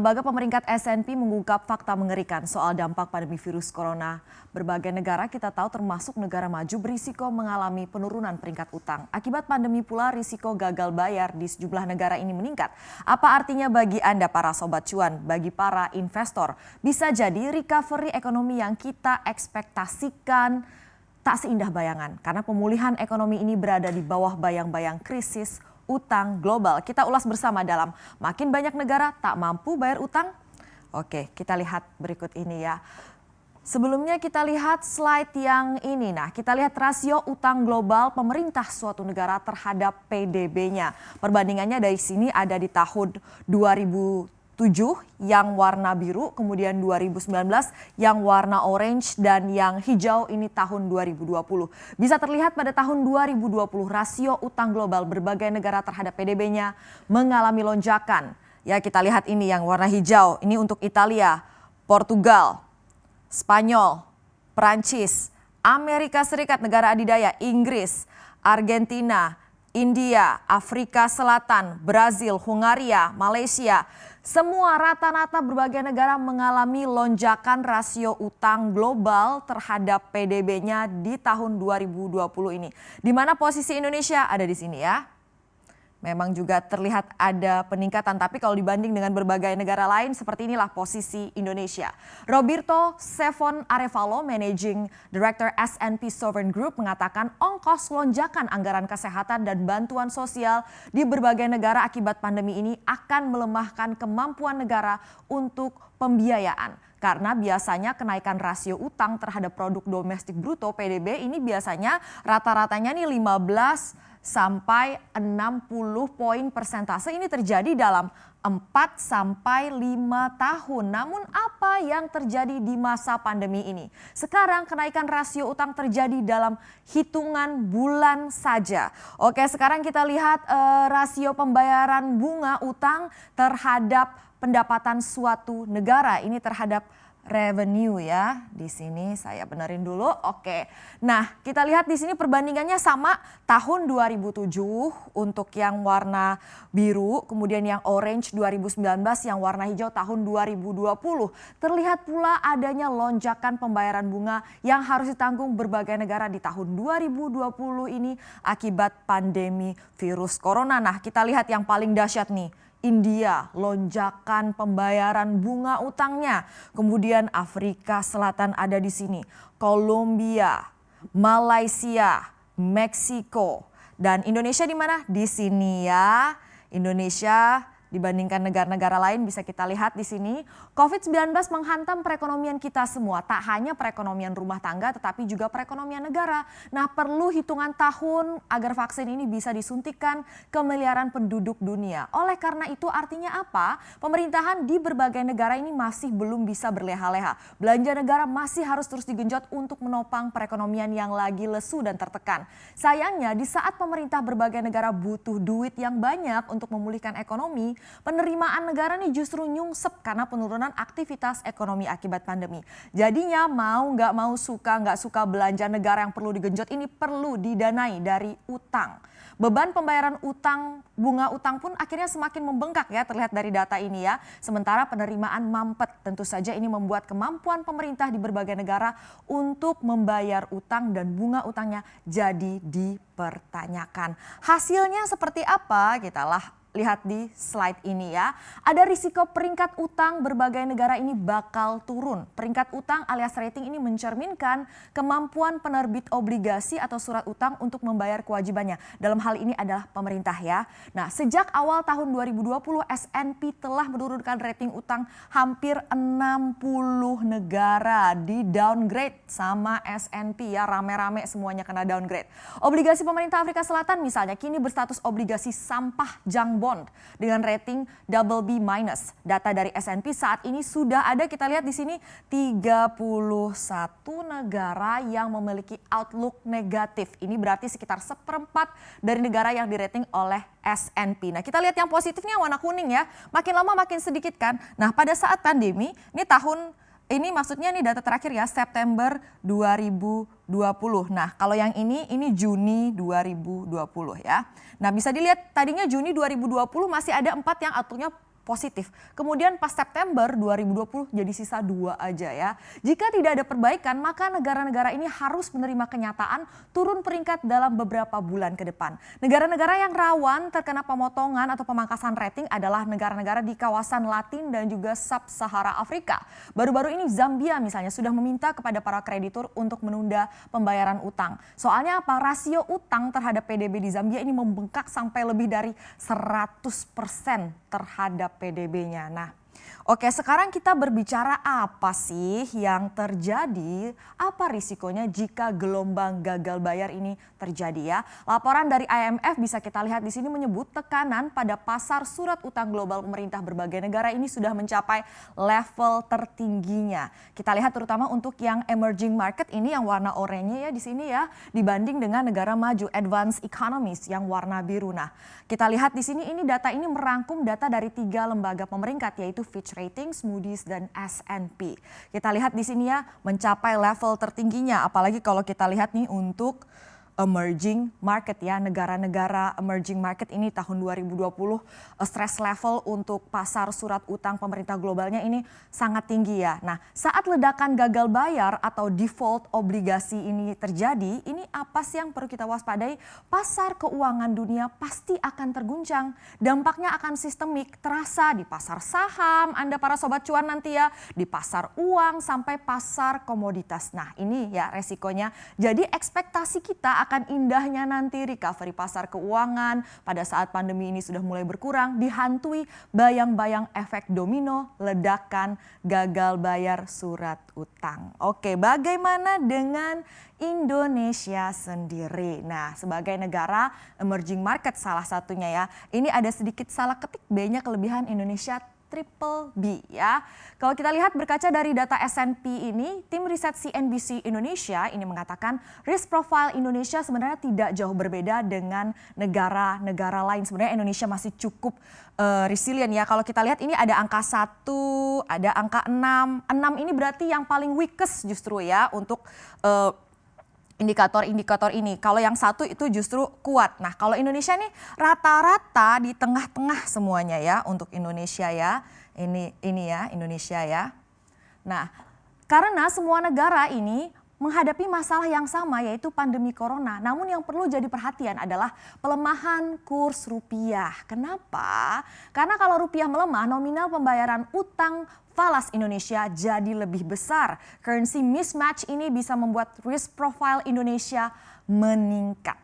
Lembaga pemeringkat S&P mengungkap fakta mengerikan soal dampak pandemi virus corona. Berbagai negara kita tahu termasuk negara maju berisiko mengalami penurunan peringkat utang. Akibat pandemi pula risiko gagal bayar di sejumlah negara ini meningkat. Apa artinya bagi Anda para sobat cuan, bagi para investor? Bisa jadi recovery ekonomi yang kita ekspektasikan tak seindah bayangan. Karena pemulihan ekonomi ini berada di bawah bayang-bayang krisis utang global. Kita ulas bersama dalam makin banyak negara tak mampu bayar utang. Oke, kita lihat berikut ini ya. Sebelumnya kita lihat slide yang ini. Nah, kita lihat rasio utang global pemerintah suatu negara terhadap PDB-nya. Perbandingannya dari sini ada di tahun 2007 yang warna biru, kemudian 2019 yang warna orange, dan yang hijau ini tahun 2020. Bisa terlihat pada tahun 2020 rasio utang global berbagai negara terhadap PDB-nya mengalami lonjakan. Ya, kita lihat ini yang warna hijau, ini untuk Italia, Portugal, Spanyol, Prancis, Amerika Serikat, negara adidaya, Inggris, Argentina, India, Afrika Selatan, Brazil, Hungaria, Malaysia. Semua rata-rata berbagai negara mengalami lonjakan rasio utang global terhadap PDB-nya di tahun 2020 ini. Di mana posisi Indonesia ada di sini ya. Memang juga terlihat ada peningkatan, tapi kalau dibanding dengan berbagai negara lain seperti inilah posisi Indonesia. Roberto Sevon Arevalo, Managing Director S&P Sovereign Group, mengatakan ongkos lonjakan anggaran kesehatan dan bantuan sosial di berbagai negara akibat pandemi ini akan melemahkan kemampuan negara untuk pembiayaan. Karena biasanya kenaikan rasio utang terhadap produk domestik bruto PDB ini biasanya rata-ratanya nih 15 sampai 60 poin persentase ini terjadi dalam 4 sampai 5 tahun. Namun apa yang terjadi di masa pandemi ini? Sekarang kenaikan rasio utang terjadi dalam hitungan bulan saja. Oke, sekarang kita lihat rasio pembayaran bunga utang terhadap pendapatan suatu negara. Ini terhadap revenue ya. Di sini saya benerin dulu. Oke. Nah, kita lihat di sini perbandingannya sama tahun 2007 untuk yang warna biru, kemudian yang orange 2019, yang warna hijau tahun 2020. Terlihat pula adanya lonjakan pembayaran bunga yang harus ditanggung berbagai negara di tahun 2020 ini akibat pandemi virus corona. Nah, kita lihat yang paling dahsyat nih. India, lonjakan pembayaran bunga utangnya. Kemudian Afrika Selatan ada di sini. Kolombia, Malaysia, Meksiko, dan Indonesia di mana? Di sini ya. Indonesia dibandingkan negara-negara lain bisa kita lihat di sini. COVID-19 menghantam perekonomian kita semua. Tak hanya perekonomian rumah tangga tetapi juga perekonomian negara. Nah, perlu hitungan tahun agar vaksin ini bisa disuntikan ke miliaran penduduk dunia. Oleh karena itu artinya apa? Pemerintahan di berbagai negara ini masih belum bisa berleha-leha. Belanja negara masih harus terus digenjot untuk menopang perekonomian yang lagi lesu dan tertekan. Sayangnya di saat pemerintah berbagai negara butuh duit yang banyak untuk memulihkan ekonomi, penerimaan negara nih justru nyungsep karena penurunan aktivitas ekonomi akibat pandemi. Jadinya mau nggak mau, suka nggak suka, belanja negara yang perlu digenjot ini perlu didanai dari utang. Beban pembayaran utang, bunga utang pun akhirnya semakin membengkak ya, terlihat dari data ini ya. Sementara penerimaan mampet, tentu saja ini membuat kemampuan pemerintah di berbagai negara untuk membayar utang dan bunga utangnya jadi dipertanyakan. Hasilnya seperti apa? Kita lihat di slide ini ya. Ada risiko peringkat utang berbagai negara ini bakal turun. Peringkat utang alias rating ini mencerminkan kemampuan penerbit obligasi atau surat utang untuk membayar kewajibannya. Dalam hal ini adalah pemerintah ya. Nah, sejak awal tahun 2020 S&P telah menurunkan rating utang hampir 60 negara di downgrade sama S&P ya. Rame-rame semuanya kena downgrade. Obligasi pemerintah Afrika Selatan misalnya kini berstatus obligasi sampah junk bond dengan rating BB-. Data dari S&P saat ini sudah ada, kita lihat di sini 31 negara yang memiliki outlook negatif. Ini berarti sekitar 1/4 dari negara yang dirating oleh S&P. Nah, kita lihat yang positifnya warna kuning ya. Makin lama makin sedikit kan. Nah, pada saat pandemi, ini maksudnya nih data terakhir ya, September 2020. Nah, kalau yang ini Juni 2020 ya. Nah, bisa dilihat tadinya Juni 2020 masih ada 4 yang outlooknya positif. Kemudian pas September 2020 jadi sisa 2 aja ya. Jika tidak ada perbaikan, maka negara-negara ini harus menerima kenyataan turun peringkat dalam beberapa bulan ke depan. Negara-negara yang rawan terkena pemotongan atau pemangkasan rating adalah negara-negara di kawasan Latin dan juga Sub-Sahara Afrika. Baru-baru ini Zambia misalnya sudah meminta kepada para kreditur untuk menunda pembayaran utang. Soalnya apa? Rasio utang terhadap PDB di Zambia ini membengkak sampai lebih dari 100% terhadap PDB-nya. Nah, oke, sekarang kita berbicara apa sih yang terjadi, apa risikonya jika gelombang gagal bayar ini terjadi ya. Laporan dari IMF bisa kita lihat di sini menyebut tekanan pada pasar surat utang global pemerintah berbagai negara ini sudah mencapai level tertingginya. Kita lihat terutama untuk yang emerging market ini yang warna oranye ya di sini ya, dibanding dengan negara maju advanced economies yang warna biru. Nah, kita lihat di sini ini data ini merangkum data dari 3 lembaga pemeringkat yaitu Fitch Ratings, Moody's dan S&P. Kita lihat di sini ya mencapai level tertingginya, apalagi kalau kita lihat nih untuk emerging market ya, negara-negara emerging market ini tahun 2020 stress level untuk pasar surat utang pemerintah globalnya ini sangat tinggi ya. Nah, saat ledakan gagal bayar atau default obligasi ini terjadi, ini apa sih yang perlu kita waspadai? Pasar keuangan dunia pasti akan terguncang. Dampaknya akan sistemik, terasa di pasar saham, Anda para sobat cuan nanti ya, di pasar uang sampai pasar komoditas. Nah, ini ya resikonya. Jadi ekspektasi kita akan indahnya nanti recovery pasar keuangan pada saat pandemi ini sudah mulai berkurang dihantui bayang-bayang efek domino ledakan gagal bayar surat utang. Oke, bagaimana dengan Indonesia sendiri? Nah, sebagai negara emerging market salah satunya ya, ini ada sedikit salah ketik B-nya kelebihan Indonesia triple B ya. Kalau kita lihat berkaca dari data S&P ini, tim riset CNBC Indonesia ini mengatakan risk profile Indonesia sebenarnya tidak jauh berbeda dengan negara-negara lain. Sebenarnya Indonesia masih cukup resilient ya. Kalau kita lihat ini ada angka 1, ada angka 6. 6 ini berarti yang paling weakest justru ya untuk indikator-indikator ini. Kalau yang 1 itu justru kuat. Nah, kalau Indonesia nih rata-rata di tengah-tengah semuanya ya untuk Indonesia ya. Ini ya Indonesia ya. Nah, karena semua negara ini menghadapi masalah yang sama yaitu pandemi corona. Namun yang perlu jadi perhatian adalah pelemahan kurs rupiah. Kenapa? Karena kalau rupiah melemah, nominal pembayaran utang falas Indonesia jadi lebih besar. Currency mismatch ini bisa membuat risk profile Indonesia meningkat.